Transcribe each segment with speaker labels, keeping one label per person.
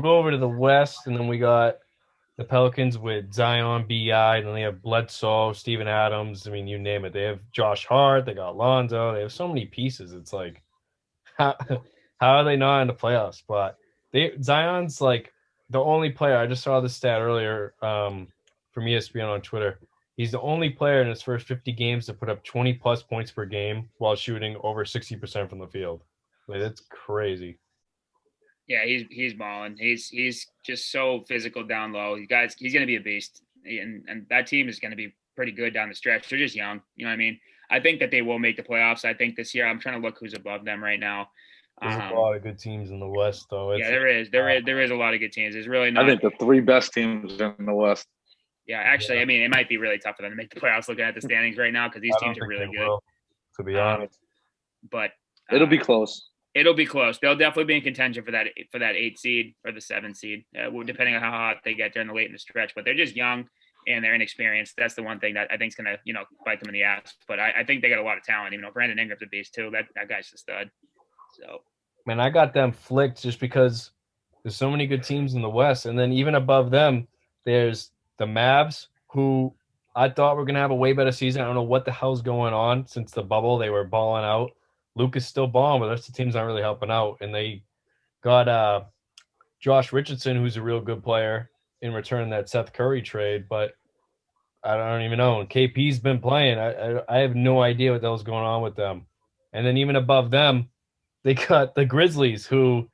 Speaker 1: go over to the West, and then we got the Pelicans with Zion, BI, and then they have Bledsoe, Steven Adams. I mean, you name it. They have Josh Hart. They got Lonzo. They have so many pieces. It's like, how, how are they not in the playoffs? But Zion's like the only player. I just saw the stat earlier from ESPN on Twitter. He's the only player in his first 50 games to put up 20 plus points per game while shooting over 60% from the field. Like, that's crazy.
Speaker 2: Yeah, he's balling. He's just so physical down low. He's going to be a beast, and that team is going to be pretty good down the stretch. They're just young, you know what I mean. I think that they will make the playoffs. I think this year. I'm trying to look who's above them right now.
Speaker 1: There's a lot of good teams in the West, though.
Speaker 2: Yeah, there is a lot of good teams. There's really
Speaker 3: I
Speaker 2: not.
Speaker 3: think the three best teams in the West.
Speaker 2: Yeah, actually, I mean, it might be really tough for them to make the playoffs looking at the standings right now because these teams are really good.
Speaker 1: To be honest,
Speaker 2: but
Speaker 3: it'll be close.
Speaker 2: It'll be close. They'll definitely be in contention for that 8 seed or the 7 seed, depending on how hot they get during the late in the stretch. But they're just young and they're inexperienced. That's the one thing that I think is going to bite them in the ass. But I think they got a lot of talent. Even though Brandon Ingram's a beast too. That guy's a stud. So,
Speaker 1: man, I got them flicked just because there's so many good teams in the West, and then even above them, there's the Mavs, who I thought were going to have a way better season. I don't know what the hell's going on since the bubble. They were balling out. Luke is still balling, but the rest of the team's not really helping out. And they got Josh Richardson, who's a real good player, in return that Seth Curry trade. But I don't even know. KP's been playing. I have no idea what the hell's going on with them. And then even above them, they got the Grizzlies, who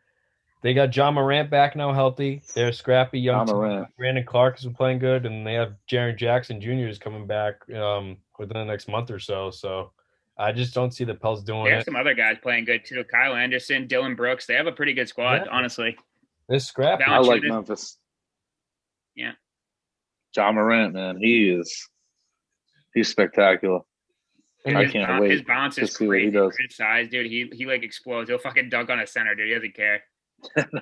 Speaker 1: they got John Morant back now healthy. They're a scrappy young team. Brandon Clark has been playing good, and they have Jaren Jackson Jr. is coming back within the next month or so. So I just don't see the Pels doing it.
Speaker 2: There's some other guys playing good too. Kyle Anderson, Dylan Brooks. They have a pretty good squad, honestly.
Speaker 1: They're scrappy.
Speaker 3: I like Memphis.
Speaker 2: Yeah.
Speaker 3: John Morant, man, he's spectacular.
Speaker 2: And I can't wait. His bounce is crazy. For his size, dude. He like explodes. He'll fucking dunk on a center, dude. He doesn't care.
Speaker 3: No.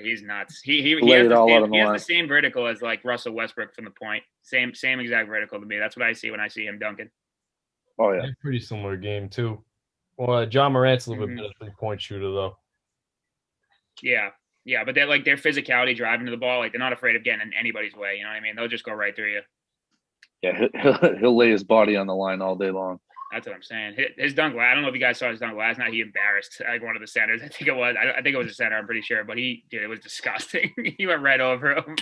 Speaker 2: He's nuts. He has the same vertical as like Russell Westbrook from the point. Same exact vertical to me. That's what I see when I see him dunking.
Speaker 3: Oh yeah,
Speaker 1: pretty similar game too. Well, John Morant's a little bit better 3-point shooter though.
Speaker 2: Yeah, but they're like their physicality driving to the ball. Like they're not afraid of getting in anybody's way. You know what I mean? They'll just go right through you.
Speaker 3: Yeah, he'll lay his body on the line all day long.
Speaker 2: That's what I'm saying. His dunk. I don't know if you guys saw his dunk last night. He embarrassed like one of the centers. I think it was. I think it was a center. I'm pretty sure. But it was disgusting. He went right over him.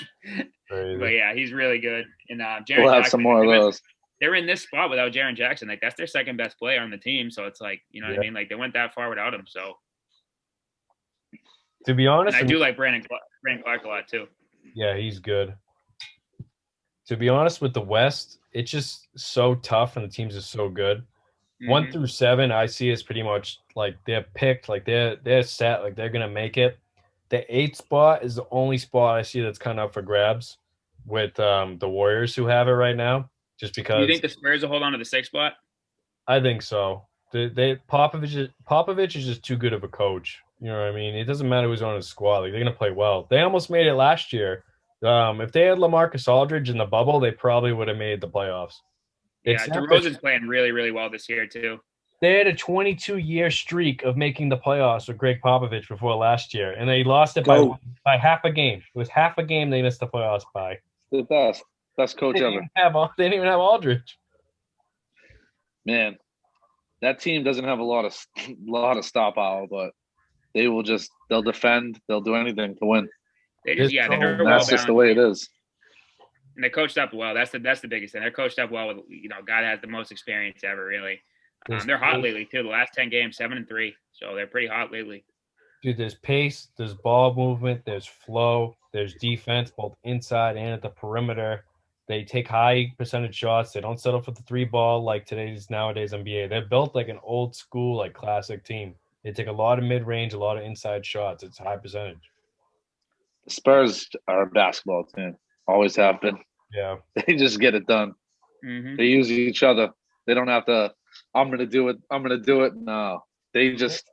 Speaker 2: Crazy. But yeah, he's really good. And Jaren
Speaker 3: we'll have some more of those.
Speaker 2: They're in this spot without Jaren Jackson. Like that's their second best player on the team. So it's like, you know what I mean? Like they went that far without him. So
Speaker 1: to be honest,
Speaker 2: and I do like Brandon Clark a lot too.
Speaker 1: Yeah, he's good. To be honest, with the West, it's just so tough and the teams are so good. Mm-hmm. 1 through 7, I see is pretty much like they're picked, like they're set, like they're gonna make it. The 8th spot is the only spot I see that's kind of up for grabs with the Warriors who have it right now. Just because.
Speaker 2: You think the Spurs will hold on to the 6th spot?
Speaker 1: I think so. Popovich is just too good of a coach. You know what I mean? It doesn't matter who's on his squad. Like they're gonna play well. They almost made it last year. If they had LaMarcus Aldridge in the bubble, they probably would have made the playoffs.
Speaker 2: Yeah, DeRozan's playing really, really well this year too.
Speaker 1: They had a 22-year streak of making the playoffs with Greg Popovich before last year, and they lost it by half a game. It was half a game they missed the playoffs by.
Speaker 3: The best coach ever.
Speaker 1: They didn't even have Aldridge.
Speaker 3: Man, that team doesn't have a lot of star power, but they'll defend. They'll do anything to win. That's just the way it is.
Speaker 2: And they coached up well. That's the biggest thing. They're coached up well with a guy that has the most experience ever. Really, they're hot lately too. The last 10 games, 7-3, so they're pretty hot lately.
Speaker 1: Dude, there's pace, there's ball movement, there's flow, there's defense both inside and at the perimeter. They take high percentage shots. They don't settle for the 3 ball like nowadays NBA. They're built like an old school, like classic team. They take a lot of mid range, a lot of inside shots. It's high percentage.
Speaker 3: The Spurs are a basketball team. Always have been.
Speaker 1: Yeah.
Speaker 3: They just get it done.
Speaker 2: Mm-hmm.
Speaker 3: They use each other. They don't have to, I'm going to do it. No. They just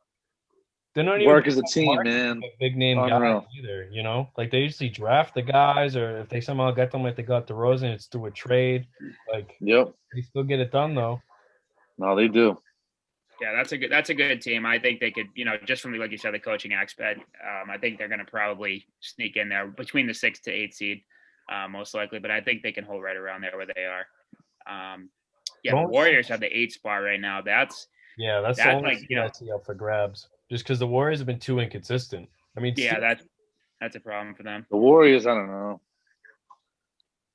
Speaker 3: work as a team, man.
Speaker 1: Big name guys either, you know? Like they usually draft the guys, or if they somehow get them like they got DeRozan, it's through a trade. Like,
Speaker 3: yep.
Speaker 1: They still get it done, though.
Speaker 3: No, they do.
Speaker 2: Yeah, that's a good team. I think they could, just from like you said, the coaching aspect. I think they're going to probably sneak in there between the 6 to 8 seed, most likely. But I think they can hold right around there where they are. The Warriors have the 8 spot right now. That's
Speaker 1: the only
Speaker 2: like
Speaker 1: seed I see up for grabs. Just because the Warriors have been too inconsistent. I mean,
Speaker 2: yeah, that's a problem for them.
Speaker 3: The Warriors, I don't know.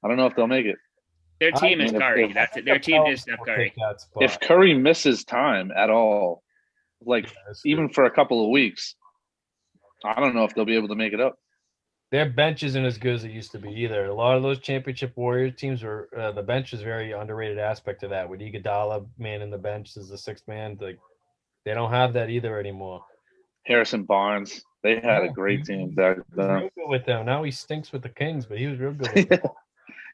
Speaker 3: I don't know if they'll make it.
Speaker 2: Their team is Curry. That's it. Their team is Steph Curry.
Speaker 3: If Curry misses time at all, like even for a couple of weeks, I don't know if they'll be able to make it up.
Speaker 1: Their bench isn't as good as it used to be either. A lot of those championship Warriors teams were the bench is very underrated aspect of that. With Iguodala man in the bench as the sixth man, like they don't have that either anymore.
Speaker 3: Harrison Barnes, they had a great team back then.
Speaker 1: Real good with them. Now he stinks with the Kings, but he was real good with them.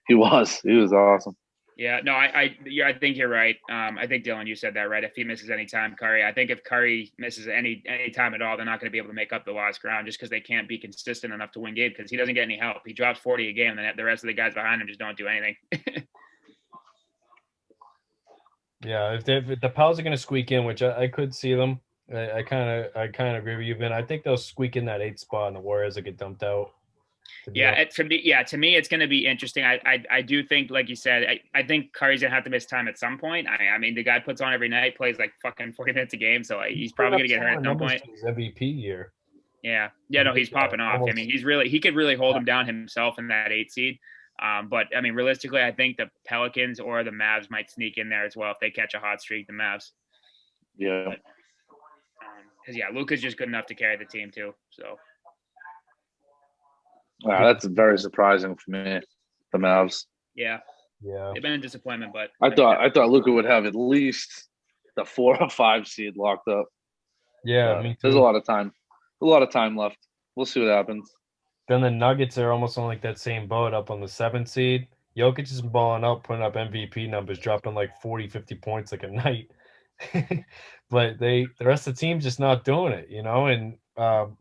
Speaker 3: He was awesome.
Speaker 2: Yeah, no, I think you're right. I think Dylan, you said that right. If he misses any time, Curry, I think if Curry misses any time at all, they're not going to be able to make up the lost ground just because they can't be consistent enough to win games because he doesn't get any help. He drops 40 a game, and the rest of the guys behind him just don't do anything.
Speaker 1: Yeah, if the Pels are going to squeak in, which I could see them, I kind of agree with you, Ben. I think they'll squeak in that 8th spot, and the Warriors will get dumped out.
Speaker 2: Yeah, to me, it's going to be interesting. I do think, like you said, I think Curry's going to have to miss time at some point. I mean, the guy puts on every night, plays like fucking 40 minutes a game, so he's probably going to get hurt at some point.
Speaker 1: His MVP year.
Speaker 2: Yeah, no, he's popping off. I mean, he could really hold him down himself in that 8 seed. But I mean, realistically, I think the Pelicans or the Mavs might sneak in there as well if they catch a hot streak. The Mavs.
Speaker 3: Yeah.
Speaker 2: Because Luka's just good enough to carry the team too. So.
Speaker 3: Wow, that's very surprising for me. The Mavs.
Speaker 2: Yeah. They've been a disappointment, but
Speaker 3: I thought Luka would have at least the 4 or 5 seed locked up.
Speaker 1: Yeah, me too.
Speaker 3: There's a lot of time. A lot of time left. We'll see what happens.
Speaker 1: Then the Nuggets are almost on like that same boat up on the 7th seed. Jokic is balling up, putting up MVP numbers, dropping like 40, 50 points like a night. But the rest of the team's just not doing it, And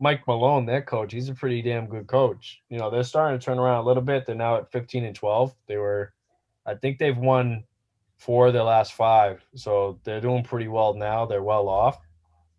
Speaker 1: Mike Malone, their coach, he's a pretty damn good coach. They're starting to turn around a little bit. They're now at 15-12. I think they've won 4 of their last 5. So they're doing pretty well now. They're well off.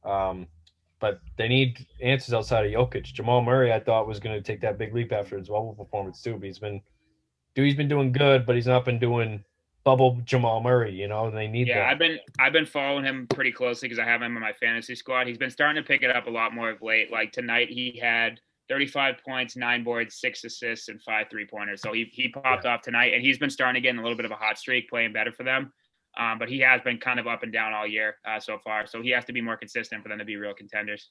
Speaker 1: But they need answers outside of Jokic. Jamal Murray, I thought, was going to take that big leap after his bubble performance too. But he's been doing good, but he's not been doing bubble Jamal Murray. And they need that.
Speaker 2: Yeah, I've been following him pretty closely because I have him in my fantasy squad. He's been starting to pick it up a lot more of late. Like tonight, he had 35 points, 9 boards, 6 assists, and 5 3-pointers. So he popped off tonight, and he's been starting to get in a little bit of a hot streak, playing better for them. But he has been kind of up and down all year so far. So he has to be more consistent for them to be real contenders.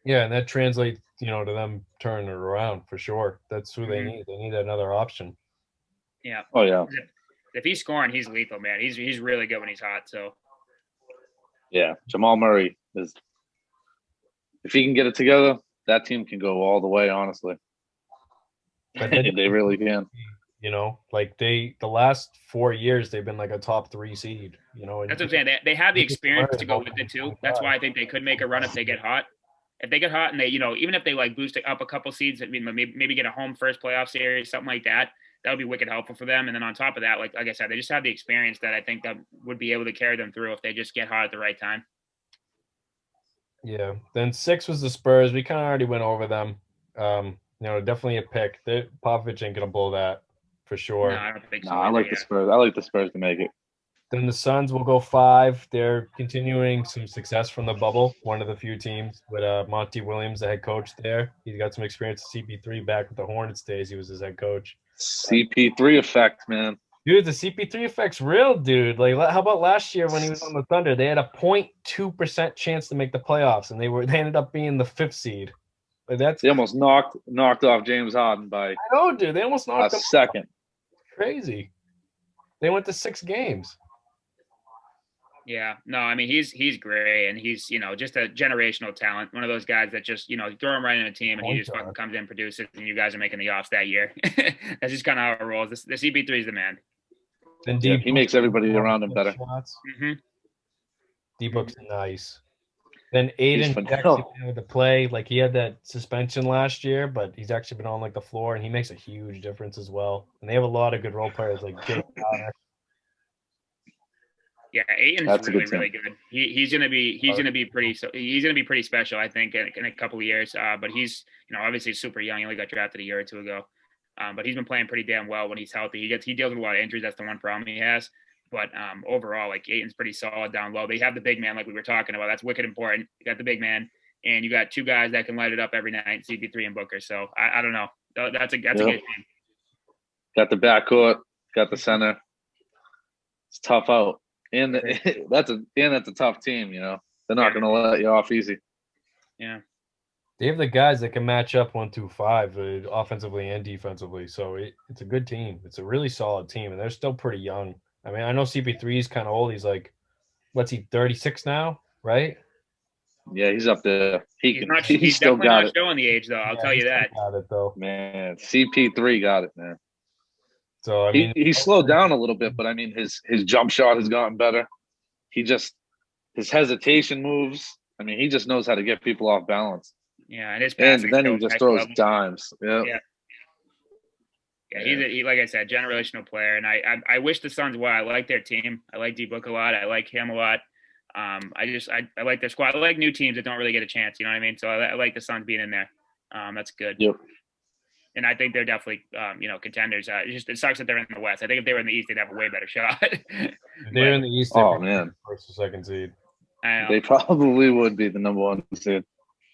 Speaker 1: Yeah, and that translates, to them turning it around for sure. That's who they need. They need another option.
Speaker 2: Yeah.
Speaker 3: Oh, yeah.
Speaker 2: If he's scoring, he's lethal, man. He's really good when he's hot. So.
Speaker 3: Yeah, Jamal Murray is. If he can get it together, that team can go all the way. Honestly, they really can.
Speaker 1: Like the last 4 years, they've been like a top 3 seed.
Speaker 2: That's what I'm saying. They have the experience to go with it too. That's why I think they could make a run if they get hot. If they get hot and they, even if they like boost it up a couple seeds, maybe get a home first playoff series, something like that, that would be wicked helpful for them. And then on top of that, like I said, they just have the experience that I think that would be able to carry them through if they just get hot at the right time.
Speaker 1: Yeah. Then 6 was the Spurs. We kind of already went over them. Definitely a pick. Popovich ain't gonna blow that for sure.
Speaker 2: No, I don't think so.
Speaker 3: I like the Spurs. I like the Spurs to make it.
Speaker 1: Then the Suns will go 5. They're continuing some success from the bubble. One of the few teams with Monty Williams, the head coach there. He's got some experience with CP3 back with the Hornets days. He was his head coach.
Speaker 3: CP3 effect, man.
Speaker 1: Dude, the CP3 effect's real, dude. Like, how about last year when he was on the Thunder? They had a 0.2% chance to make the playoffs, and they ended up being the 5th seed. Like
Speaker 3: they almost knocked off James Harden by.
Speaker 1: I know, dude. They almost knocked
Speaker 3: a second.
Speaker 1: Crazy. They went to 6 games.
Speaker 2: Yeah, no, I mean, he's great, and he's, just a generational talent. One of those guys that just, throw him right in a team, and he just fucking comes in, produces, and you guys are making the offs that year. That's just kind of how it rolls. The CP3 is the man.
Speaker 1: And
Speaker 3: he makes everybody around him better.
Speaker 2: Mm-hmm.
Speaker 1: D-Book's nice. Then Aiden actually been able to play. Like, he had that suspension last year, but he's actually been on, like, the floor, and he makes a huge difference as well. And they have a lot of good role players, like Jake Connor.
Speaker 2: Yeah, Aiton's really good. He's gonna be pretty special, I think, in a couple of years. But he's obviously super young. He only got drafted a year or two ago. But he's been playing pretty damn well when he's healthy. He deals with a lot of injuries. That's the one problem he has. But overall, like Aiton's pretty solid down low. They have the big man, like we were talking about. That's wicked important. You got the big man, and you got two guys that can light it up every night, CP3 and Booker. So I don't know. That's a good team.
Speaker 3: Got the backcourt, got the center. It's tough out, and that's a tough team. They're not going to let you off easy.
Speaker 2: Yeah.
Speaker 1: They have the guys that can match up 1 through 5, offensively and defensively. So it's a good team. It's a really solid team, and they're still pretty young. I mean, I know CP3 is kind of old. He's like, what's he, 36 now, right?
Speaker 3: Yeah, he's up there. He's still
Speaker 2: definitely
Speaker 3: got
Speaker 2: not showing the age, though. I'll tell you that.
Speaker 1: Got it, though.
Speaker 3: Man, CP3 got it, man.
Speaker 1: So I mean,
Speaker 3: he slowed down a little bit, but I mean, his jump shot has gotten better. His hesitation moves. I mean, he just knows how to get people off balance.
Speaker 2: Yeah, and his passing.
Speaker 3: And then he just throws dimes. Yep.
Speaker 2: Yeah. Yeah, he's like I said, generational player, and I wish the Suns were. I like their team. I like D-Book a lot. I like him a lot. I like their squad. I like new teams that don't really get a chance. You know what I mean? So I like the Suns being in there. That's good.
Speaker 3: Yep.
Speaker 2: And I think they're definitely contenders. It sucks that they're in the West. I think if they were in the East, they'd have a way better shot.
Speaker 1: They're in the East.
Speaker 3: Oh man,
Speaker 1: first or second seed.
Speaker 3: They probably would be the number 1 seed.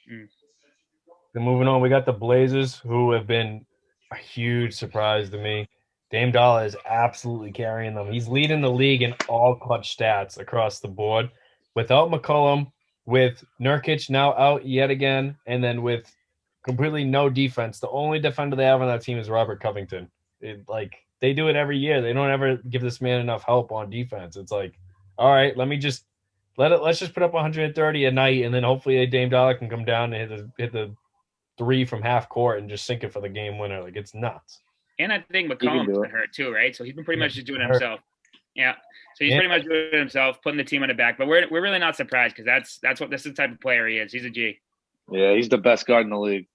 Speaker 1: Then moving on, we got the Blazers, who have been a huge surprise to me. Dame Dollar is absolutely carrying them. He's leading the league in all clutch stats across the board. Without McCollum, with Nurkic now out yet again, and then with completely no defense. The only defender they have on that team is Robert Covington. They do it every year. They don't ever give this man enough help on defense. It's like, all right, let's just put up 130 a night, and then hopefully Dame Dollar can come down and hit the 3 from half court and just sink it for the game winner. Like, it's nuts.
Speaker 2: And I think McCollum's been hurt too, right? So he's been pretty much just doing it himself. Yeah. So he's pretty much doing it himself, putting the team on the back. But we're really not surprised because that's what this is the type of player he is. He's a G.
Speaker 3: Yeah, he's the best guard in the league.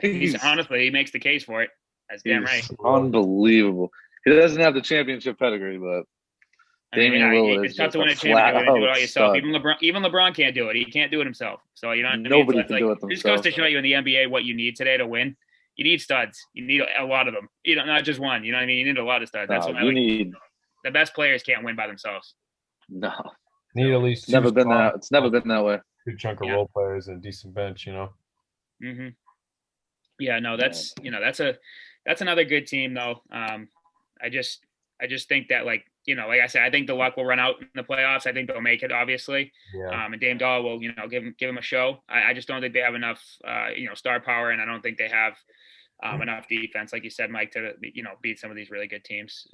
Speaker 2: Yeah, honestly, he makes the case for it. That's damn right.
Speaker 3: Unbelievable. He doesn't have the championship pedigree, but Damian Lillard is just a flat out
Speaker 2: do it all yourself. Even LeBron can't do it. He can't do it himself. So
Speaker 3: nobody can do it themselves.
Speaker 2: It just goes to show you in the NBA what you need today to win. You need studs. You need a lot of them. Not just one. You know what I mean? You need a lot of studs. That's what need. The best players can't win by themselves.
Speaker 3: No,
Speaker 1: need at least.
Speaker 3: It's never been that way.
Speaker 1: Good chunk of role players and a decent bench.
Speaker 2: Mm-hmm. Yeah, no, that's another good team though. I just think that like I said, I think the luck will run out in the playoffs. I think they'll make it, obviously.
Speaker 1: Yeah.
Speaker 2: And Dame Dollar will give him a show. I just don't think they have enough star power, and I don't think they have enough defense, like you said, Mike, to beat some of these really good teams.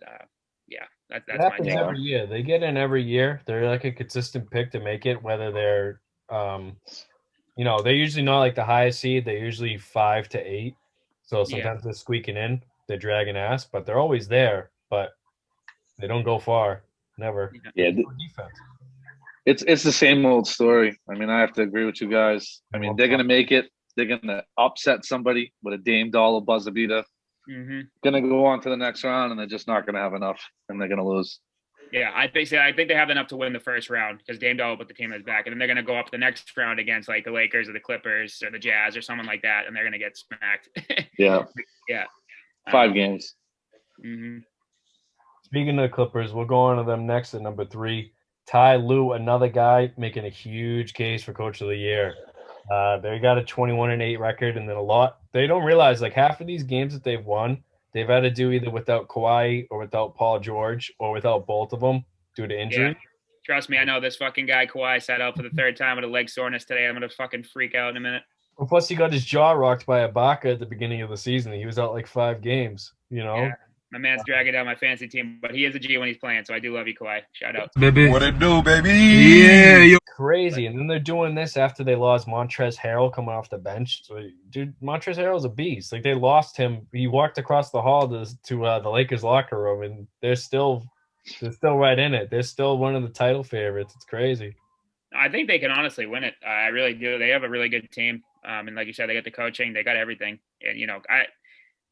Speaker 2: That's my take.
Speaker 1: Every year they get in every year. They're like a consistent pick to make it, whether they're they're usually not like the highest seed. They're usually 5 to 8. So sometimes they're squeaking in, they're dragging ass, but they're always there. But they don't go far. Never.
Speaker 3: Yeah.
Speaker 1: Defense.
Speaker 3: It's the same old story. I mean, I have to agree with you guys. I mean, they're gonna make it. They're gonna upset somebody with a Dame Dollar buzzer beater.
Speaker 2: Mm-hmm.
Speaker 3: Gonna go on to the next round, and they're just not gonna have enough, and they're gonna lose.
Speaker 2: Yeah, I think they have enough to win the first round because Dame Dollar put the team on his back, and then they're going to go up the next round against like the Lakers or the Clippers or the Jazz or someone like that, and they're going to get smacked.
Speaker 3: Yeah. 5 games.
Speaker 2: Mm-hmm.
Speaker 1: Speaking of the Clippers, we'll go on to them next at number 3. Ty Lue, another guy making a huge case for Coach of the Year. They got a 21-8 record, and then they don't realize like half of these games that they've won, they've had to do either without Kawhi or without Paul George or without both of them due to injury.
Speaker 2: Yeah. Trust me, I know this fucking guy Kawhi sat out for the 3rd time with a leg soreness today. I'm going to fucking freak out in a minute.
Speaker 1: Well, plus he got his jaw rocked by Ibaka at the beginning of the season. He was out like 5 games, Yeah.
Speaker 2: My man's dragging down my fantasy team, but he is a G when he's playing, so I do love you, Kawhi. Shout out.
Speaker 4: Baby. What it do, baby? Yeah.
Speaker 1: Crazy. And then they're doing this after they lost Montrezl Harrell coming off the bench. So, dude, Montrezl Harrell's a beast. Like, they lost him. He walked across the hall to the Lakers locker room, and they're still right in it. They're still one of the title favorites. It's crazy.
Speaker 2: I think they can honestly win it. I really do. They have a really good team. And like you said, they got the coaching. They got everything. And,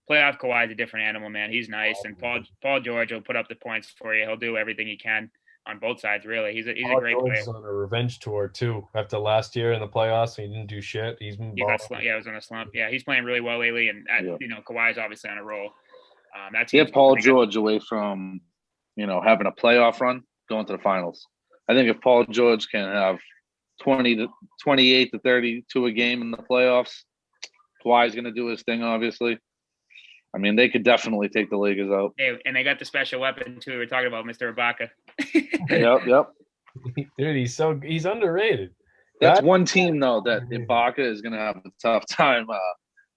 Speaker 2: playoff Kawhi is a different animal, man. He's nice, and Paul George will put up the points for you. He'll do everything he can. on both sides, really. He's a great
Speaker 1: George
Speaker 2: player.
Speaker 1: is on a revenge tour too. After last year in the playoffs, he didn't do shit. He's been balling.
Speaker 2: He was on a slump. Yeah, he's playing really well lately, and Kawhi's obviously on a roll.
Speaker 3: Get Paul George away from, having a playoff run, going to the finals. I think if Paul George can have 28 to 32 a game in the playoffs, Kawhi's going to do his thing, obviously. I mean, they could definitely take the Lakers out.
Speaker 2: And they got the special weapon, too. We're talking about Mr. Ibaka.
Speaker 3: Yep.
Speaker 1: Dude, he's underrated.
Speaker 3: That's one team, though, that Ibaka is going to have a tough time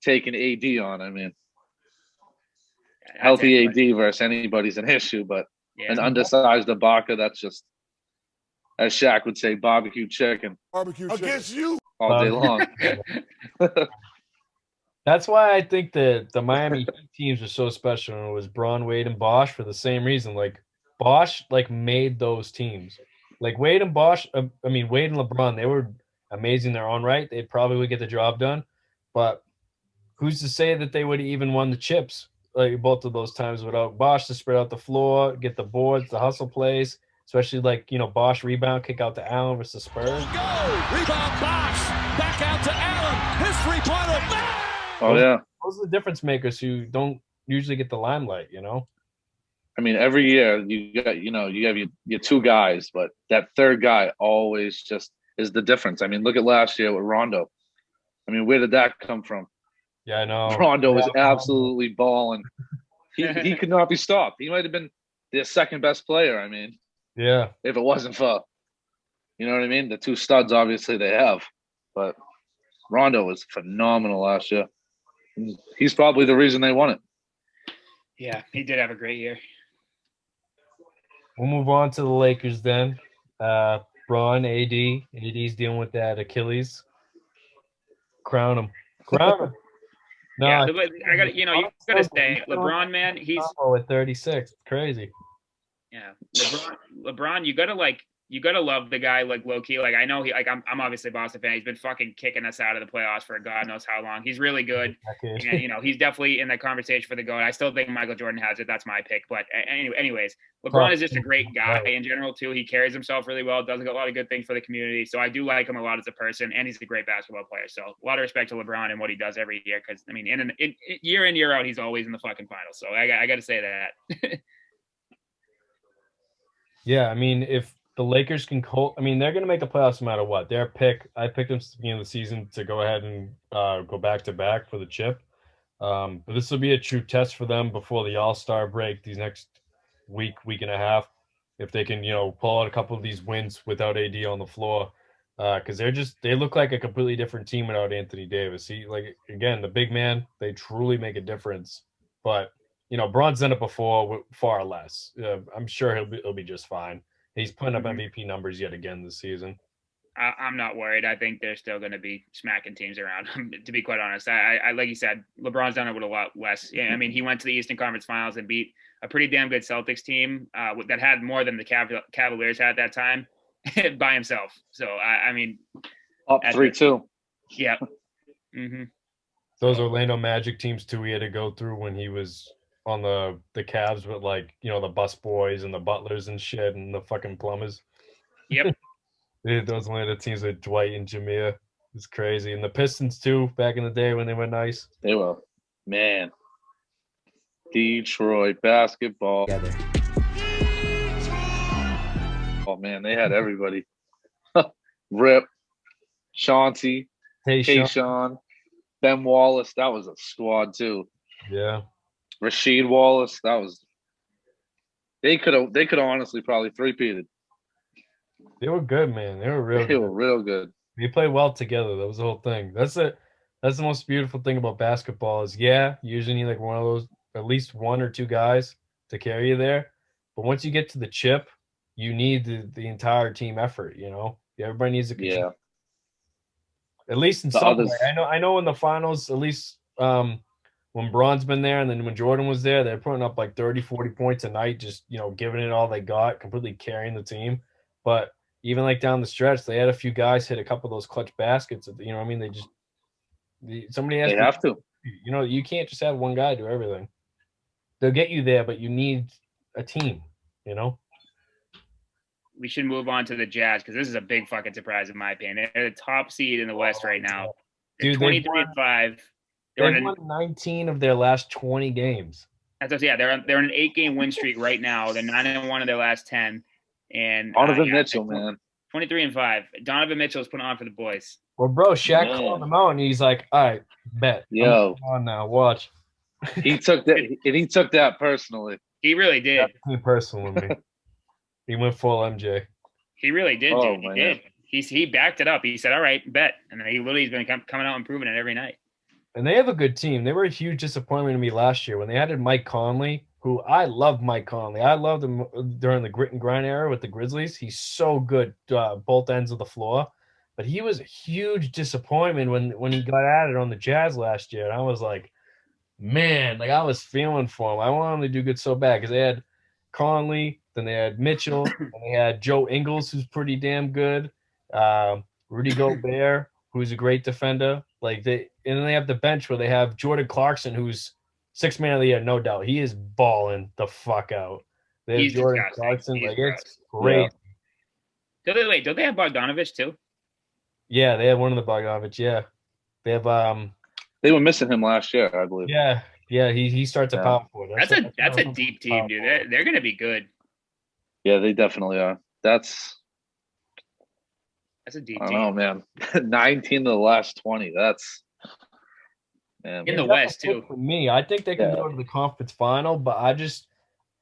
Speaker 3: taking AD on. I mean, healthy AD versus anybody's an issue, but an undersized Ibaka, that's just, as Shaq would say, barbecue chicken.
Speaker 4: Barbecue against you
Speaker 3: all day long.
Speaker 1: That's why I think the Miami Heat teams are so special. And it was Braun, Wade, and Bosch for the same reason. Like Bosch, made those teams. Like Wade and Bosch. Wade and LeBron, they were amazing in their own right. They probably would get the job done, but who's to say that they would have even won the chips both of those times without Bosch to spread out the floor, get the boards, the hustle plays, especially Bosch rebound, kick out to Allen versus Spurs.
Speaker 5: Go! Rebound Bosch, back out to Allen. His three-pointer.
Speaker 3: Oh, yeah.
Speaker 1: Those are the difference makers who don't usually get the limelight,
Speaker 3: I mean, every year you got, you have your two guys, but that third guy always just is the difference. I mean, look at last year with Rondo. I mean, where did that come from?
Speaker 1: Yeah, I know.
Speaker 3: Rondo was absolutely balling. He could not be stopped. He might have been their second best player. I mean,
Speaker 1: yeah,
Speaker 3: if it wasn't for, you know what I mean? The two studs, obviously, they have, but Rondo was phenomenal last year. He's probably the reason they won it.
Speaker 2: Yeah, he did have a great year.
Speaker 1: We'll move on to the Lakers then. Braun, AD. AD's dealing with that Achilles. Crown him. No,
Speaker 2: yeah, I got you got to say, LeBron, man, he's
Speaker 1: at 36. Crazy.
Speaker 2: Yeah, LeBron, you gotta love the guy low key. I know I'm obviously a Boston fan. He's been fucking kicking us out of the playoffs for God knows how long. He's really good, and he's definitely in that conversation for the GOAT. I still think Michael Jordan has it. That's my pick. But anyways, LeBron is just a great guy in general too. He carries himself really well. Does a lot of good things for the community. So I do like him a lot as a person, and he's a great basketball player. So a lot of respect to LeBron and what he does every year. Because year in year out, he's always in the fucking finals. So I got to say that.
Speaker 1: Yeah, if the Lakers can they're going to make the playoffs no matter what. I picked them at the beginning of the season to go ahead and go back-to-back for the chip. But this will be a true test for them before the All-Star break, these next week and a half, if they can, pull out a couple of these wins without AD on the floor. Because they look like a completely different team without Anthony Davis. Again, the big man, they truly make a difference. But, Braun's done it before with far less. I'm sure he'll be just fine. He's putting up MVP numbers yet again this season.
Speaker 2: I'm not worried. I think they're still going to be smacking teams around, to be quite honest. I like you said, LeBron's done it with a lot less. Yeah, he went to the Eastern Conference Finals and beat a pretty damn good Celtics team that had more than the Cavaliers had at that time by himself. So,
Speaker 3: up 3-2.
Speaker 2: Yeah. Mm-hmm.
Speaker 1: Those Orlando Magic teams, too, he had to go through when he was on the Cavs with the bus boys and the butlers and shit and the fucking plumbers.
Speaker 2: Yep.
Speaker 1: Those Atlanta teams with Dwight and Jameer. It's crazy. And the Pistons too, back in the day when they were nice.
Speaker 3: They were. Man. Detroit basketball. Together. Oh man, they had everybody. Rip, Chauncey, Tayshaun, Ben Wallace. That was a squad too.
Speaker 1: Yeah.
Speaker 3: Rasheed Wallace, they could have honestly probably three-peated.
Speaker 1: They were good, man. They were
Speaker 3: real good.
Speaker 1: They played well together. That was the whole thing. That's the most beautiful thing about basketball is you usually need one of those, at least one or two guys to carry you there. But once you get to the chip, you need the entire team effort, Everybody needs to contribute.
Speaker 3: Yeah.
Speaker 1: At least in some way. I know in the finals, at least when Braun's been there and then when Jordan was there, they're putting up 30, 40 points a night, just, giving it all they got, completely carrying the team. But even down the stretch, they had a few guys hit a couple of those clutch baskets. Somebody has
Speaker 3: have to.
Speaker 1: You can't just have one guy do everything. They'll get you there, but you need a team,
Speaker 2: we should move on to the Jazz because this is a big fucking surprise in my opinion. They're the top seed in the West right now. They're
Speaker 1: Dude,
Speaker 2: 23-5.
Speaker 1: They've won 19 of their last 20 games.
Speaker 2: They're on an 8-game win streak right now. They're 9-1 in their last 10. And
Speaker 3: Donovan Mitchell, man.
Speaker 2: 23-5. Donovan Mitchell is putting on for the boys.
Speaker 1: Well, bro, Shaq called him out, and he's like, "All right, bet.
Speaker 3: Yo,
Speaker 1: on now, watch."
Speaker 3: He took that personally.
Speaker 2: He really did.
Speaker 1: That's personal with me. He went full MJ.
Speaker 2: He really did, dude. He
Speaker 3: man.
Speaker 2: did. He backed it up. He said, "All right, bet," and then he's been coming out and proving it every night.
Speaker 1: And they have a good team. They were a huge disappointment to me last year when they added Mike Conley, who I love Mike Conley. I loved him during the grit and grind era with the Grizzlies. He's so good both ends of the floor. But he was a huge disappointment when he got added on the Jazz last year. And I was like, man, like I was feeling for him. I wanted him to do good so bad because they had Conley, then they had Mitchell, and they had Joe Ingles, who's pretty damn good. Rudy Gobert, who's a great defender. And then they have the bench where they have Jordan Clarkson, who's sixth man of the year, no doubt. He is balling the fuck out. They have Jordan Clarkson. It's great.
Speaker 2: Yeah. Don't they have Bogdanovich too?
Speaker 1: Yeah, they have one of the Bogdanovich. Yeah, they have.
Speaker 3: They were missing him last year, I believe.
Speaker 1: Yeah. He starts at power forward.
Speaker 2: That's a deep team, dude. They're going to be good.
Speaker 3: Yeah, they definitely are. That's
Speaker 2: a deep
Speaker 3: team.
Speaker 2: I
Speaker 3: don't know, man. 19 to the last 20. That's
Speaker 2: in the West too.
Speaker 1: For me, I think they can go to the conference final, but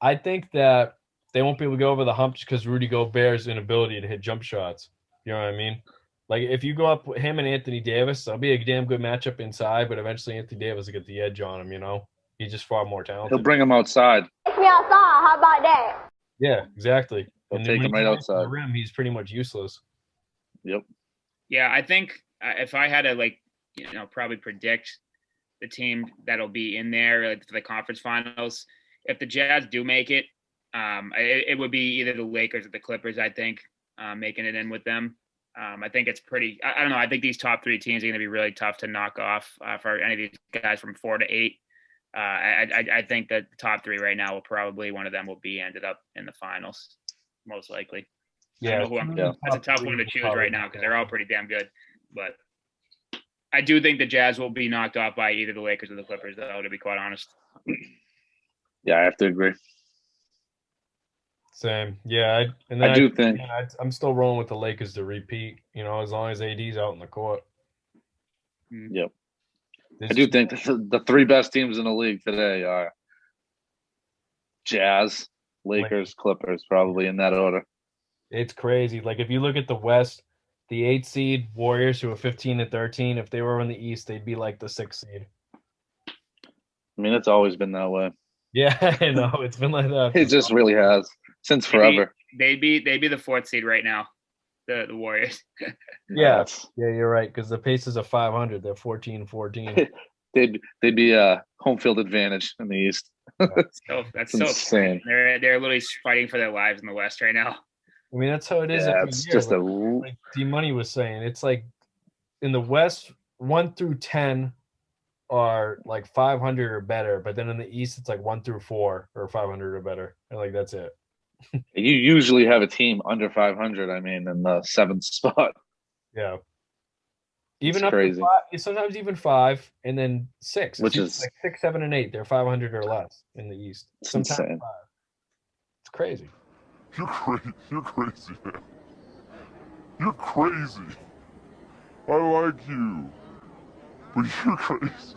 Speaker 1: I think that they won't be able to go over the hump just because Rudy Gobert's inability to hit jump shots. You know what I mean? Like, if you go up with him and Anthony Davis, that'll be a damn good matchup inside, but eventually Anthony Davis will get the edge on him, you know? He's just far more talented.
Speaker 3: He'll bring him outside.
Speaker 6: Take me outside. How about that?
Speaker 1: Yeah, exactly.
Speaker 3: He'll take him right outside.
Speaker 1: The rim, he's pretty much useless.
Speaker 3: Yep.
Speaker 2: Yeah, I think if I had to, probably predict the team that'll be in there for the conference finals, if the Jazz do make it, it would be either the Lakers or the Clippers, I think, making it in with them. I think it's pretty – I don't know. I think these top three teams are going to be really tough to knock off for any of these guys from 4 to 8. I think that the top three right now one of them will be ended up in the finals, most likely.
Speaker 1: Yeah.
Speaker 2: That's a tough one to choose right now because they're all pretty damn good. But I do think the Jazz will be knocked off by either the Lakers or the Clippers, though, to be quite honest.
Speaker 3: Yeah, I have to agree.
Speaker 1: Same. Yeah.
Speaker 3: I do think.
Speaker 1: Yeah, I'm still rolling with the Lakers to repeat, as long as AD's out in the court.
Speaker 3: Yep. I do think the three best teams in the league today are Jazz, Lakers, Clippers, probably in that order.
Speaker 1: It's crazy. Like, if you look at the West, the 8 seed Warriors, who are 15 and 13, if they were in the East, they'd be like the 6 seed.
Speaker 3: I mean, it's always been that way.
Speaker 1: Yeah, I know. It's been like that.
Speaker 3: It just really has. Since forever.
Speaker 2: They'd be the 4th seed right now, the Warriors.
Speaker 1: Yeah, you're right, because the Pacers are 500. They're 14-14.
Speaker 3: They'd be a home field advantage in the East.
Speaker 2: That's so insane. They're literally fighting for their lives in the West right now.
Speaker 1: I mean, that's how it is every
Speaker 3: it's
Speaker 1: year.
Speaker 3: Just
Speaker 1: like D-Money was saying, it's like in the West, 1 through 10 are like 500 or better, but then in the East, it's like 1 through 4 or 500 or better. And like, that's it.
Speaker 3: You usually have a team under 500, I mean, in the 7th spot.
Speaker 1: Yeah. Even
Speaker 3: it's
Speaker 1: up
Speaker 3: crazy.
Speaker 1: to 5, sometimes even 5, and then 6.
Speaker 3: Which is
Speaker 1: like 6, 7, and 8. They're 500 or less in the East.
Speaker 3: It's
Speaker 1: sometimes
Speaker 3: insane.
Speaker 1: 5. It's crazy.
Speaker 4: You're crazy, man. You're crazy. I like you, but you're crazy.